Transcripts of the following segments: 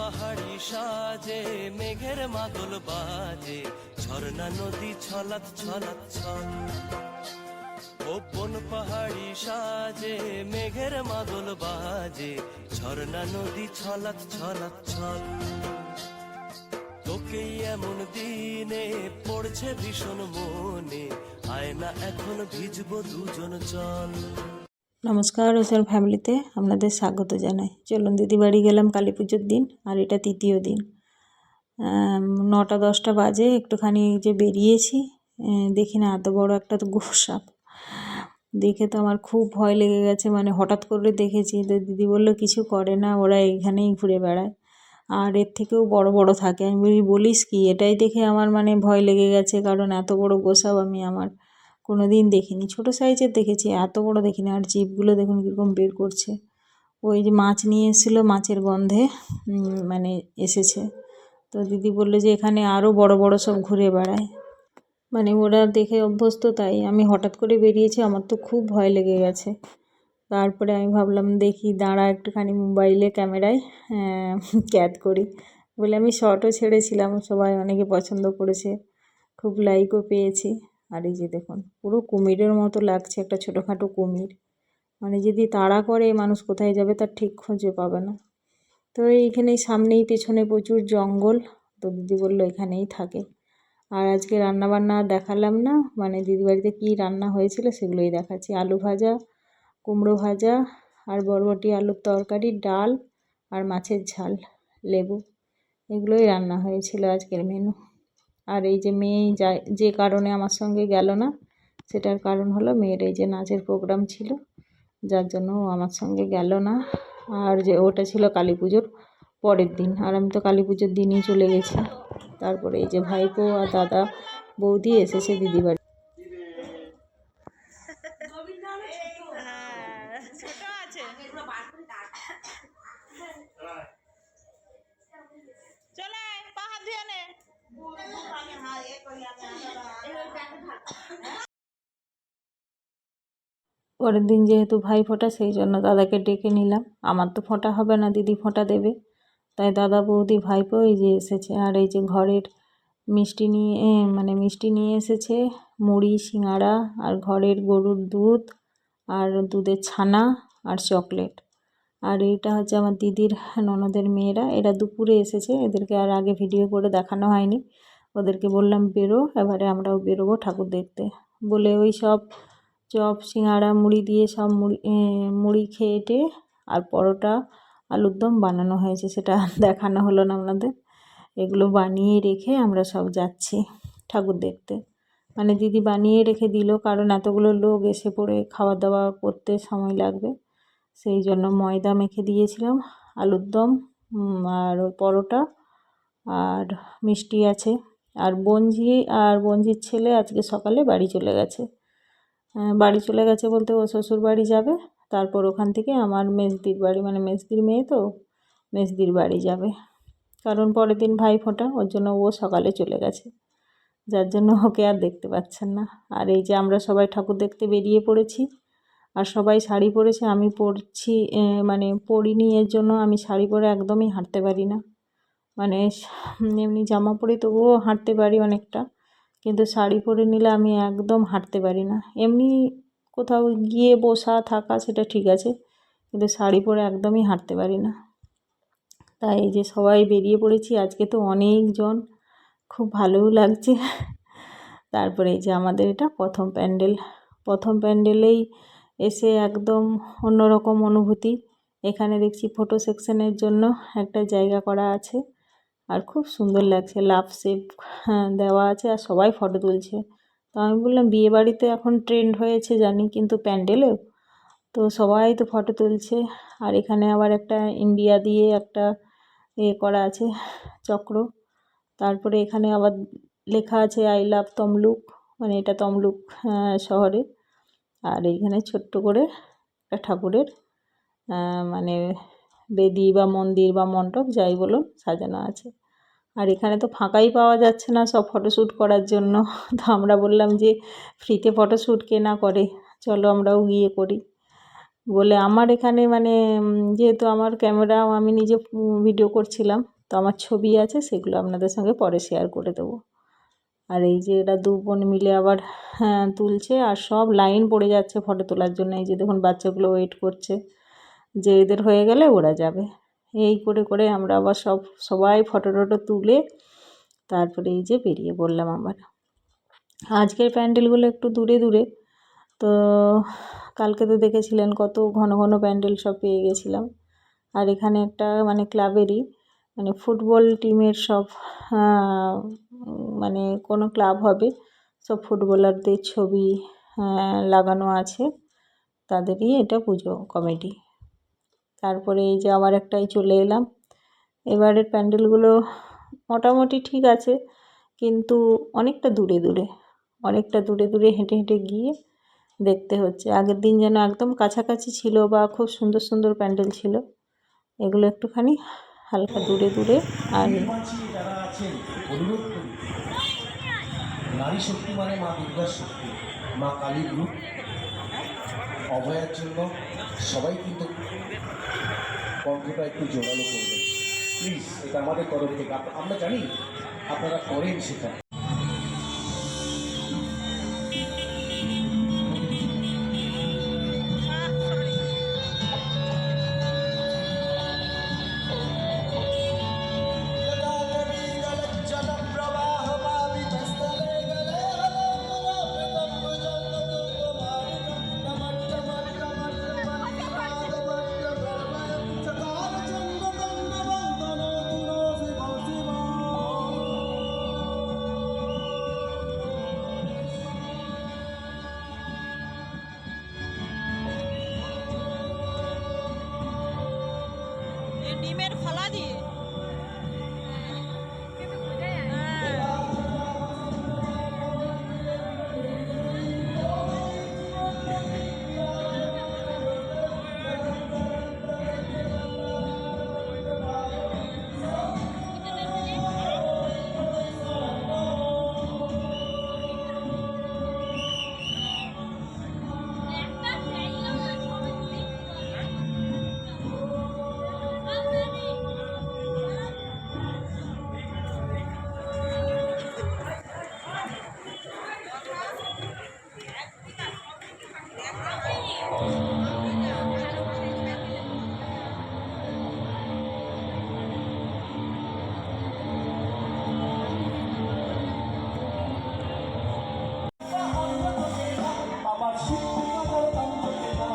পাহাড়ি সাজে মেঘের মাদল বাজে, ঝর্ণা নদী ছলাৎ ছলাৎ ছল। ও কোন পাহাড়ি সাজে মেঘের মাদল বাজে, ঝর্ণা নদী ছলাৎ ছলাৎ ছল। তোকেই এমন দিনে পড়ছে ভীষণ মনে, আয় না এখন ভিজবো দুজন চল। নমস্কার ওসর ফ্যামিলিতে আপনাদের স্বাগত জানাই। চলুন দিদি বাড়ি গেলাম কালী পুজোর দিন, আর এটা তৃতীয় দিন। 9টা-10টা বাজে, একটুখানি যে বেরিয়েছি, দেখি না এত বড় একটা তো গোসাপ দেখে তো আমার খুব ভয় লেগে গেছে। মানে হঠাৎ করে দেখেছি, তো দিদি বললো কিছু করে না, ওরা এইখানেই ঘুরে বেড়ায়, আর এর থেকেও বড় বড় থাকে। আমি বলিস কি, এটাই দেখে আমার মানে ভয় লেগে গেছে, কারণ এত বড় গোসাপ আমি আমার কোনো দিন দেখিনি। ছোটো সাইজের দেখেছি, এত বড় দেখিনি। আর জিভগুলো দেখুন কীরকম বের করছে। ওই যে মাছ নিয়ে এসেছিলো, মাছের গন্ধে মানে এসেছে। তো দিদি বললো যে এখানে আরও বড় বড় সব ঘুরে বেড়ায়, মানে ওরা দেখে অভ্যস্ত, তাই। আমি হঠাৎ করে বেরিয়েছি, আমার তো খুব ভয় লেগে গেছে। তারপরে আমি ভাবলাম দেখি দাঁড়া একটুখানি মোবাইলে ক্যামেরায় ক্যাদ করি বলে আমি শর্টও ছেড়েছিলাম, সবাই অনেকে পছন্দ করেছে, খুব লাইকও পেয়েছি। আর এই যে দেখুন, পুরো কুমিরের মতো লাগছে, একটা ছোটোখাটো কুমির। মানে যদি তাড়া করে মানুষ কোথায় যাবে তার ঠিক খুঁজে পাবে না। তো এইখানেই সামনেই পেছনে প্রচুর জঙ্গল, তো দিদি বললো এখানেই থাকে। আর আজকে রান্নাবান্না দেখালাম না, মানে দিদি বাড়িতে কী রান্না হয়েছিল সেগুলোই দেখাচ্ছি। আলু ভাজা, কুমড়ো ভাজা, আর বরবটি আলুর তরকারি, ডাল, আর মাছের ঝাল, লেবু, এগুলোই রান্না হয়েছিল আজকের মেনু। আর এই যে মেয়ে যে কারণে আমার সঙ্গে গেল না, সেটার কারণ হলো মেয়ের এই যে নাচের প্রোগ্রাম ছিল, যার জন্য ও আমার সঙ্গে গেল না। আর যে ওটা ছিল কালী পুজোর পরের দিন, আর আমি তো কালী পুজোর দিনই চলে গেছি। তারপরে এই যে ভাইপো আর দাদা বৌদি এসেছে দিদি বাড়ি। পরের দিন যেহেতু ভাই ফোঁটা, সেই জন্য দাদাকে ডেকে নিলাম। আমার তো ফোঁটা হবে না, দিদি ফোঁটা দেবে, তাই দাদা বৌদি ভাইপো এই যে এসেছে। আর এই যে ঘরের মিষ্টি নিয়ে এসেছে, মুড়ি, সিঙাড়া, আর ঘরের গরুর দুধ, আর দুধের ছানা, আর চকলেট। আর এইটা হচ্ছে আমার দিদির ননদের মেয়েরা, এরা দুপুরে এসেছে, এদেরকে আর আগে ভিডিও করে দেখানো হয়নি। ওদেরকে বললাম বেরো, এবারে আমরাও বেরোবো ঠাকুর দেখতে বলে, ওই সব চপ, সিঙাড়া, মুড়ি দিয়ে সব মুড়ি খেয়ে আর পরোটা, আলুর দম বানানো হয়েছে, সেটা দেখানো হলো না আপনাদের। এগুলো বানিয়ে রেখে আমরা সব যাচ্ছি ঠাকুর দেখতে। মানে দিদি বানিয়ে রেখে দিল, কারণ এতগুলো লোক এসে পড়ে খাওয়া দাওয়া করতে সময় লাগবে, সেই জন্য ময়দা মেখে দিয়েছিলাম, আলুর দম, আর পরোটা, আর মিষ্টি আছে। আর বঞ্জির ছেলে আজকে সকালে বাড়ি চলে গেছে। বলতে ও শ্বশুর বাড়ি যাবে, তারপর ওখান থেকে আমার মেজদির বাড়ি, মানে মেজদির মেয়ে তো, মেজদির বাড়ি যাবে, কারণ পরের দিন ভাই ফোঁটা, ওর জন্য ও সকালে চলে গেছে, যার জন্য ওকে আর দেখতে পাচ্ছেন না। আর এই যে আমরা সবাই ঠাকুর দেখতে বেরিয়ে পড়েছি, আর সবাই শাড়ি পরেছে, আমি পরছি মানে পরিনি, এর জন্য আমি শাড়ি পরে একদমই হাঁটতে পারি না। মানে এমনি জামা পরে তবুও হাঁটতে পারি অনেকটা, কিন্তু শাড়ি পরে নিলে আমি একদম হাঁটতে পারি না। এমনি কোথাও গিয়ে বসা থাকা সেটা ঠিক আছে, কিন্তু শাড়ি পরে একদমই হাঁটতে পারি না। তাই এই যে সবাই বেরিয়ে পড়েছি, আজকে তো অনেকজন, খুব ভালোও লাগছে। তারপরে এই যে আমাদের এটা প্রথম প্যান্ডেলেই এসে একদম অন্যরকম অনুভূতি। এখানে দেখছি ফটো সেকশনের জন্য একটা জায়গা করা আছে, আর খুব সুন্দর লাগছে, লাভ শেপ দেওয়া আছে, আর সবাই ফটো তুলছে। তো আমি বললাম বিয়ে বাড়িতে এখন ট্রেন্ড হয়েছে জানি, কিন্তু প্যান্ডেলেও তো সবাই তো ফটো তুলছে। আর এখানে আবার একটা ইন্ডিয়া দিয়ে একটা করা আছে চক্র। তারপরে এখানে আবার লেখা আছে আই লাভ তমলুক, মানে এটা তমলুক শহরে। আর এইখানে ছোট্ট করে একটা ঠাকুরের মানে বেদি বা মন্দির বা মণ্ডপ যাই বলুন সাজানো আছে। আর এখানে তো ফাঁকাই পাওয়া যাচ্ছে না সব ফটোশ্যুট করার জন্য। তো আমরা বললাম যে ফ্রিতে ফটোশ্যুট কে না করে, চলো আমরাও গিয়ে করি। বলে আমার এখানে মানে যেহেতু আমার ক্যামেরা আমি নিজে ভিডিও করছিলাম, তো আমার ছবি আছে, সেগুলো আপনাদের সঙ্গে পরে শেয়ার করে দেবো। আর এই যে এরা দু বোন মিলে আবার তুলছে, আর সব লাইন পড়ে যাচ্ছে ফটো তোলার জন্য। এই যে দেখুন বাচ্চাগুলো ওয়েট করছে যে এদের হয়ে গেলে ওরা যাবে। এই করে করে আমরা আবার সবাই ফটো টটো তুলে তারপরে এই যে বেরিয়ে পড়লাম আবার। আজকের প্যান্ডেলগুলো একটু দূরে দূরে, তো কালকে তো দেখেছিলেন কত ঘন ঘন প্যান্ডেল সব পেয়ে গেছিলাম। আর এখানে একটা মানে ক্লাবেরই মানে ফুটবল টিমের সব মানে কোনো ক্লাব হবে, সব ফুটবলারদের ছবি লাগানো আছে, তাদেরই এটা পুজো কমিটি। তারপরে এই যে আবার একটাই চলে এলাম। এবারের প্যান্ডেলগুলো মোটামুটি ঠিক আছে, কিন্তু অনেকটা দূরে দূরে, অনেকটা দূরে দূরে হেঁটে হেঁটে গিয়ে দেখতে হচ্ছে। আগের দিন যেন একদম কাছাকাছি ছিল বা খুব সুন্দর সুন্দর প্যান্ডেল ছিল, এগুলো একটুখানি হালকা দূরে দূরে। আর যারা আছেন অনুরোধ করি, নারী শক্তি মানে মা দুর্গার শক্তি, মা কালীর রূপ, অভয়ার জন্য সবাই কিন্তু কণ্ঠটা একটু জোরালো করবেন প্লিজ। এটা আমাদের তরফ থেকে, আমরা জানি আপনারা করেন সেটা। ডিমের খোলা দিয়ে আমার শিক্ষিকাদের দাম চোখে না,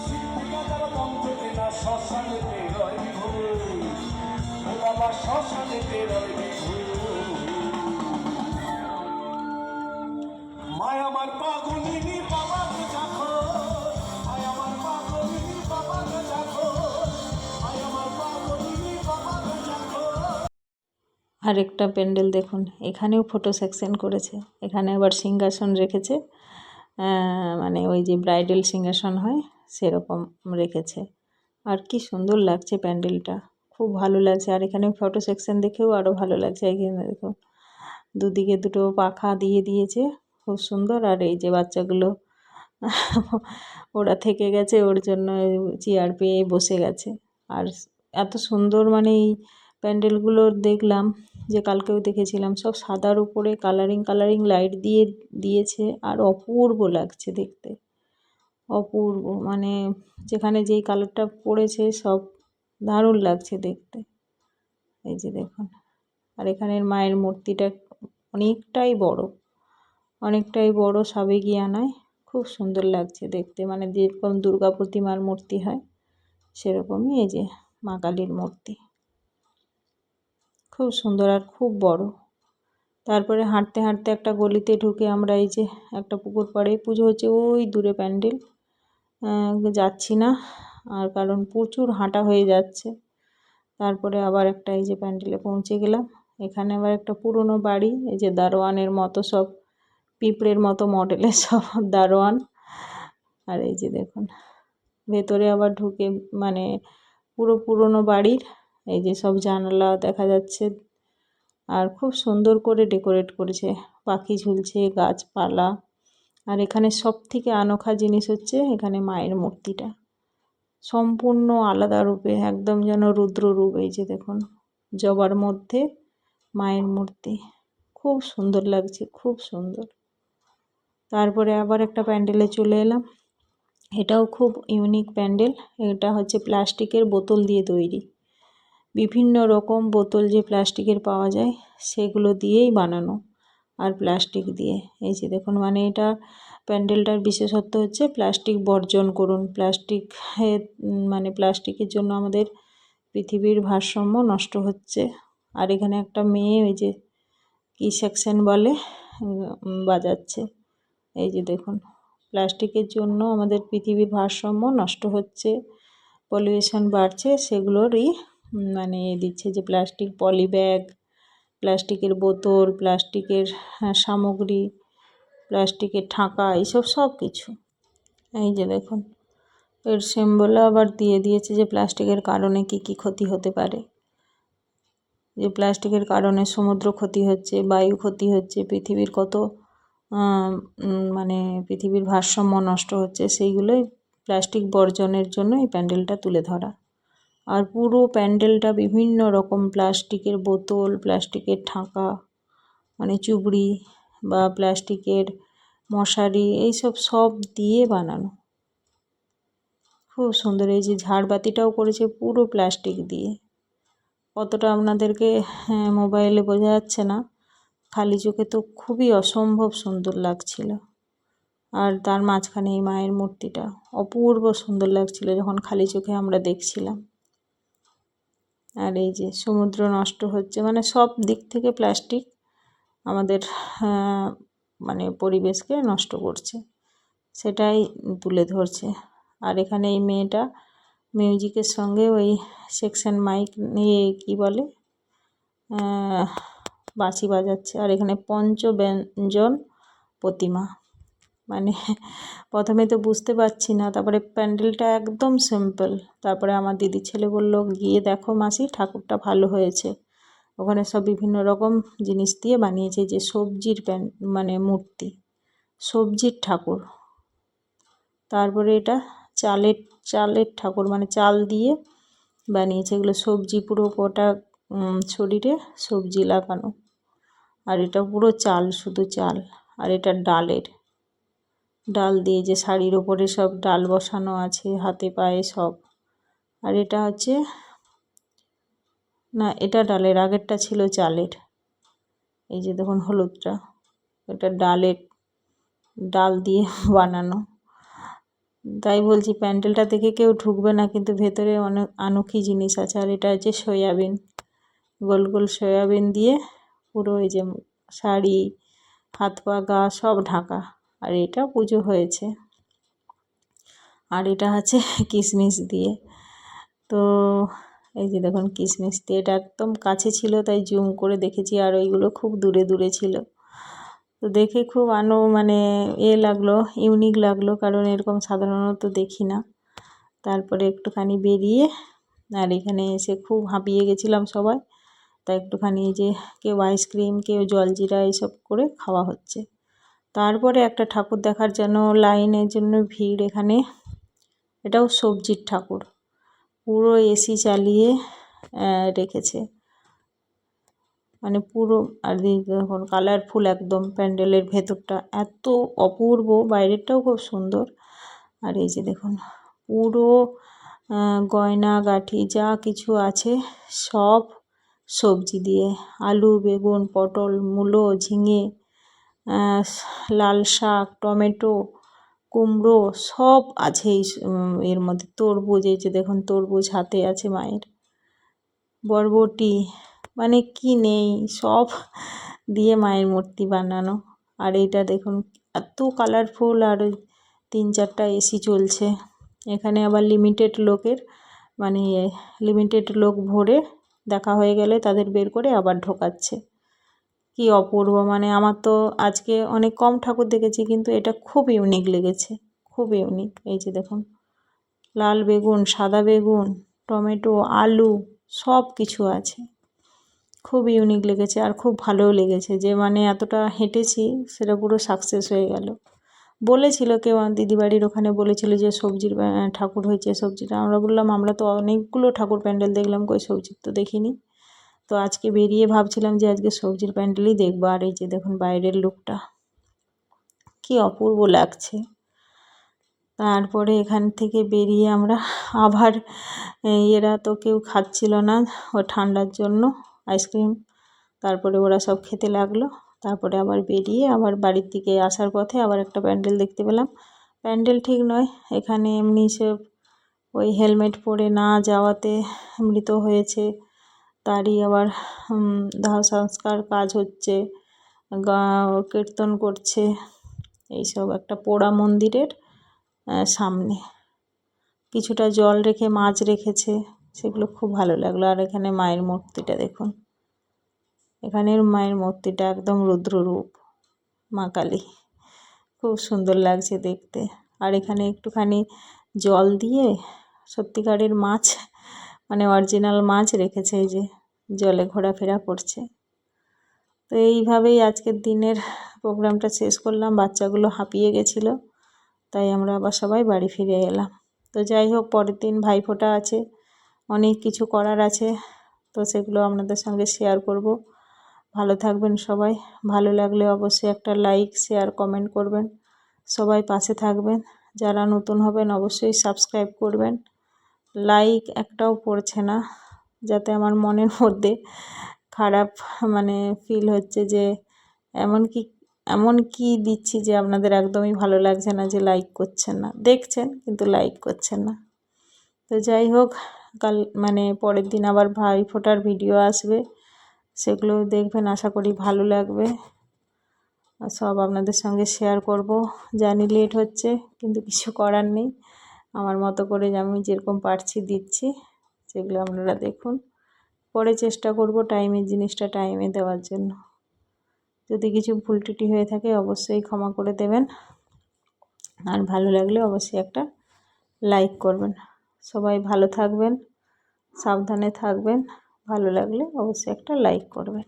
শিক্ষিকাদের দাম চোখে না, শ্মশানেতে রয় বিভু, ও বাবা শ্মশানেতে রয় বিভু। মায় আমার পাগলিনী বাবাকে দেখো, মায় আমার পাগলিনী বাবাকে দেখো, মায় আমার পাগলিনী বাবাকে দেখো। আরেকটা প্যান্ডেল দেখুন, এখানেও ফটো সেকশন করেছে। এখানে আবার সিংহাসন রেখেছে, মানে ওই যে ব্রাইডাল সিংহাসন হয় সেরকম রেখেছে। আর কি সুন্দর লাগছে প্যান্ডেলটা, খুব ভালো লাগছে। আর এখানে ফটো সেকশন দেখেও আরও ভালো লাগছে। এখানে দেখুন দুদিকে দুটো পাখা দিয়ে দিয়েছে, খুব সুন্দর। আর এই যে বাচ্চাগুলো ওরা থেকে গেছে, ওর জন্য চেয়ার পেয়ে বসে গেছে। আর এত সুন্দর মানে এই প্যান্ডেলগুলো দেখলাম যে কালকেও দেখেছিলাম, সব সাদার উপরে কালারিং কালারিং লাইট দিয়ে দিয়েছে, আর অপূর্ব লাগছে দেখতে, অপূর্ব। মানে যেখানে যেই কালারটা পড়েছে সব দারুণ লাগছে দেখতে। এই যে দেখুন, আর এখানের মায়ের মূর্তিটা অনেকটাই বড়, অনেকটাই বড় সাবেকিয়ানায়, খুব সুন্দর লাগছে দেখতে। মানে যেরকম দুর্গা প্রতিমার মূর্তি হয় সেরকমই এই যে মা কালীর মূর্তি, খুব সুন্দর আর খুব বড়। তারপরে হাঁটতে হাঁটতে একটা গলিতে ঢুকে আমরা এই যে একটা পুকুর পাড়ে, পুজো হচ্ছে ওই দূরে প্যান্ডেল, যাচ্ছি না আর, কারণ প্রচুর হাঁটা হয়ে যাচ্ছে। তারপরে আবার একটা এই যে প্যান্ডেলে পৌঁছে গেলাম। এখানে আবার একটা পুরনো বাড়ি, এই যে দারোয়ানের মতো সব পিঁপড়ের মতো মডেলের সব দারোয়ান। আর এই যে দেখুন ভেতরে আবার ঢুকে মানে পুরো পুরনো বাড়ির এই যে সব জানালা দেখা যাচ্ছে, আর খুব সুন্দর করে ডেকোরেট করেছে, পাখি ঝুলছে, গাছপালা, আর এখানে সবথেকে আনোখা জিনিস হচ্ছে এখানে মায়ের মূর্তিটা সম্পূর্ণ আলাদা রূপে, একদম যেন রুদ্র রূপ। এই যে দেখুন, জবার মধ্যে মায়ের মূর্তি, খুব সুন্দর লাগছে, খুব সুন্দর। তারপরে আবার একটা প্যান্ডেলে চলে এলাম, এটাও খুব ইউনিক প্যান্ডেল। এটা হচ্ছে প্লাস্টিকের বোতল দিয়ে তৈরি, বিভিন্ন রকম বোতল যে প্লাস্টিকের পাওয়া যায় সেগুলো দিয়েই বানানো, আর প্লাস্টিক দিয়ে। এই যে দেখুন, মানে এটা প্যান্ডেলটার বিশেষত্ব হচ্ছে প্লাস্টিক বর্জন করুন। মানে প্লাস্টিকের জন্য আমাদের পৃথিবীর ভারসাম্য নষ্ট হচ্ছে। আর এখানে একটা মেয়ে ওই যে কি সেকশন বলে বাজাচ্ছে। এই যে দেখুন, প্লাস্টিকের জন্য আমাদের পৃথিবীর ভারসাম্য নষ্ট হচ্ছে, পলিউশন বাড়ছে, সেগুলোরই মানে দিচ্ছে যে প্লাস্টিক পলি ব্যাগ, প্লাস্টিকের বোতল, প্লাস্টিকের সামগ্রী, প্লাস্টিকের ঠাকা, এইসব সব কিছু। এই যে দেখুন, এর সিম্বলও আবার দিয়ে দিয়েছে যে প্লাস্টিকের কারণে কি কি ক্ষতি হতে পারে, যে প্লাস্টিকের কারণে সমুদ্র ক্ষতি হচ্ছে, বায়ু ক্ষতি হচ্ছে, পৃথিবীর কত মানে পৃথিবীর ভারসাম্য নষ্ট হচ্ছে, সেইগুলোই প্লাস্টিক বর্জনের জন্য এই প্যান্ডেলটা তুলে ধরা। আর পুরো প্যান্ডেলটা বিভিন্ন রকম প্লাস্টিকের বোতল, প্লাস্টিকের ঠাকা, মানে চুবড়ি বা প্লাস্টিকের মশারি, এইসব সব দিয়ে বানানো, খুব সুন্দর। এই যে ঝাড়বাতিটাও করেছে পুরো প্লাস্টিক দিয়ে। কতটা আপনাদেরকে মোবাইলে বোঝা যাচ্ছে না, খালি চোখে তো খুবই অসম্ভব সুন্দর লাগছিল। আর তার মাঝখানে এই মায়ের মূর্তিটা অপূর্ব সুন্দর লাগছিল যখন খালি চোখে আমরা দেখছিলাম। আর এই যে সমুদ্র নষ্ট হচ্ছে, মানে সব দিক থেকে প্লাস্টিক আমাদের মানে পরিবেশকে নষ্ট করছে, সেটাই তুলে ধরছে। আর এখানে এই মেয়েটা মিউজিকের সঙ্গে ওই সেকশন মাইক নিয়ে কি বলে বাঁশি বাজাচ্ছে। আর এখানে পঞ্চব্যঞ্জন প্রতিমা, মানে প্রথমে তো বুঝতে পারছি না, তারপরে প্যান্ডেলটা একদম সিম্পল। তারপরে আমার দিদির ছেলে বলল, গিয়ে দেখো মাসি, ঠাকুরটা ভালো হয়েছে। ওখানে সব বিভিন্ন রকম জিনিস দিয়ে বানিয়েছে, যে সবজির মানে মূর্তি, সবজির ঠাকুর। তারপরে এটা চালের ঠাকুর, মানে চাল দিয়ে বানিয়েছে। এগুলো সবজি, পুরো গোটা শরীরে সবজি লাগানো। আর এটা পুরো চাল, শুধু চাল। আর এটা ডাল দিয়ে, যে শাড়ির ওপরে সব ডাল বসানো আছে, হাতে পায়ে সব। আর এটা হচ্ছে, না এটা ডালের, আগেরটা ছিল চালের। এই যে দেখুন হলুদটা, এটা ডাল দিয়ে বানানো। তাই বলছি প্যান্ডেলটা দেখে কেউ ঢুকবে না, কিন্তু ভেতরে অনেক আনোখি জিনিস আছে। আর এটা হচ্ছে সয়াবিন, গোল গোল সয়াবিন দিয়ে পুরো এই যে শাড়ি, হাত পা গা সব ঢাকা। আর এটা পুজো হয়েছে। আর এটা আছে কিশমিশ দিয়ে। তো এই যে দেখুন কিশমিশ দিয়ে, এটা একদম কাছে ছিল তাই জুম করে দেখেছি, আর ওইগুলো খুব দূরে দূরে ছিল। তো দেখে খুব মানে লাগলো, ইউনিক লাগলো, কারণ এরকম সাধারণত দেখি না। তারপরে একটুখানি বেরিয়ে, আর এখানে এসে খুব হাঁপিয়ে গেছিলাম সবাই, তাই একটুখানি যে কেউ আইসক্রিম, কেউ জলজিরা এইসব করে খাওয়া হচ্ছে। তারপরে একটা ঠাকুর দেখার জন্য লাইনের জন্য ভিড় এখানে। এটাও সবজির ঠাকুর, পুরো এসি চালিয়ে রেখেছে, মানে পুরো। আর দেখুন কালারফুল একদম প্যান্ডেলের ভেতরটা, এত অপূর্ব, বাইরেরটাও খুব সুন্দর। আর এই যে দেখুন পুরো গয়না গাঠি যা কিছু আছে সব সবজি দিয়ে, আলু, বেগুন, পটল, মূলো, ঝিঙে, লাল শাক, টমেটো, কুমড়ো সব আছে এর মধ্যে। তরমুজ, এই যে দেখুন তরমুজ হাতে আছে মায়ের, বরবটি, মানে কি নেই সব দিয়ে মায়ের মূর্তি বানানো। আর এইটা দেখুন এত কালারফুল, আর ওই 3-4টা এসি চলছে এখানে। আবার লিমিটেড লোকের, মানে লিমিটেড লোক ভরে দেখা হয়ে গেলে তাদের বের করে আবার ঢোকাচ্ছে। কি অপূর্ব, মানে আমার তো আজকে অনেক কম ঠাকুর দেখেছি, কিন্তু এটা খুব ইউনিক লেগেছে, খুব ইউনিক। এই যে দেখুন লাল বেগুন, সাদা বেগুন, টমেটো, আলু সব কিছু আছে, খুব ইউনিক লেগেছে। আর খুব ভালোও লেগেছে, যে মানে এতটা হেঁটেছি সেটা পুরো সাকসেস হয়ে গেল। বলেছিল কেউ আমার দিদিবাড়ির ওখানে বলেছিল যে সবজির ঠাকুর হয়েছে সবজিটা। আমরা বললাম আমরা তো অনেকগুলো ঠাকুর প্যান্ডেল দেখলাম, কই সবজির তো দেখিনি। তো আজকে বেরিয়ে ভাবছিলাম যে আজকে সবজির প্যান্ডেলই দেখবো। আর এই যে দেখুন বাইরের লুকটা কি অপূর্ব লাগছে। তারপরে এখান থেকে বেরিয়ে আমরা আবার এরা তো কেউ খাচ্ছিল না ও ঠান্ডার জন্য আইসক্রিম, তারপরে ওরা সব খেতে লাগলো। তারপরে আবার বেরিয়ে আবার বাড়ির দিকে আসার পথে আবার একটা প্যান্ডেল দেখতে পেলাম। প্যান্ডেল ঠিক নয়, এখানে এমনি সব ওই হেলমেট পরে না যাওয়াতে মৃত হয়েছে তারই আবার দাহ সংস্কার কাজ হচ্ছে, কীর্তন করছে, এইসব একটা পোড়া মন্দিরের সামনে কিছুটা জল রেখে মাছ রেখেছে, সেগুলো খুব ভালো লাগলো। আর এখানে মায়ের মূর্তিটা দেখুন, এখানের মায়ের মূর্তিটা একদম রুদ্ররূপ, মা কালী, খুব সুন্দর লাগছে দেখতে। আর এখানে একটুখানি জল দিয়ে সত্যিকারের মাছ মানে অরিজিনাল মাছ রেখেছে, এই যে জলে ঘোরাফেরা করছে। তো এইভাবেই আজকের দিনের প্রোগ্রামটা শেষ করলাম। বাচ্চাগুলো হাঁপিয়ে গেছিলো, তাই আমরা আবার সবাই বাড়ি ফিরে এলাম। তো যাই হোক, পরের দিন ভাইফোঁটা আছে, অনেক কিছু করার আছে, তো সেগুলো আপনাদের সঙ্গে শেয়ার করব। ভালো থাকবেন সবাই, ভালো লাগলে অবশ্যই একটা লাইক শেয়ার কমেন্ট করবেন, সবাই পাশে থাকবেন। যারা নতুন হবেন অবশ্যই সাবস্ক্রাইব করবেন। লাইক একটাও পড়ছে না, যাতে আমার মনের মধ্যে খারাপ মানে ফিল হচ্ছে যে এমন কি দিচ্ছি যে আপনাদের একদমই ভালো লাগছে না, যে লাইক করছেন না, দেখছেন কিন্তু লাইক করছেন না। তো যাই হোক, কাল মানে পরের দিন আবার ভাইফোঁটার ভিডিও আসবে, সেগুলো দেখবেন, আশা করি ভালো লাগবে। সব আপনাদের সঙ্গে শেয়ার করব। জানি লেট হচ্ছে, কিন্তু কিছু করার নেই, আমার মতো করে আমি যেরকম পারছি দিচ্ছি, সেগুলো আপনারা দেখুন। পরে চেষ্টা করব টাইমের জিনিসটা টাইমে দেওয়ার জন্য। যদি কিছু ভুল ত্রুটি হয়ে থাকে অবশ্যই ক্ষমা করে দেবেন। আর ভালো লাগলে অবশ্যই একটা লাইক করবেন। সবাই ভালো থাকবেন, সাবধানে থাকবেন, ভালো লাগলে অবশ্যই একটা লাইক করবেন।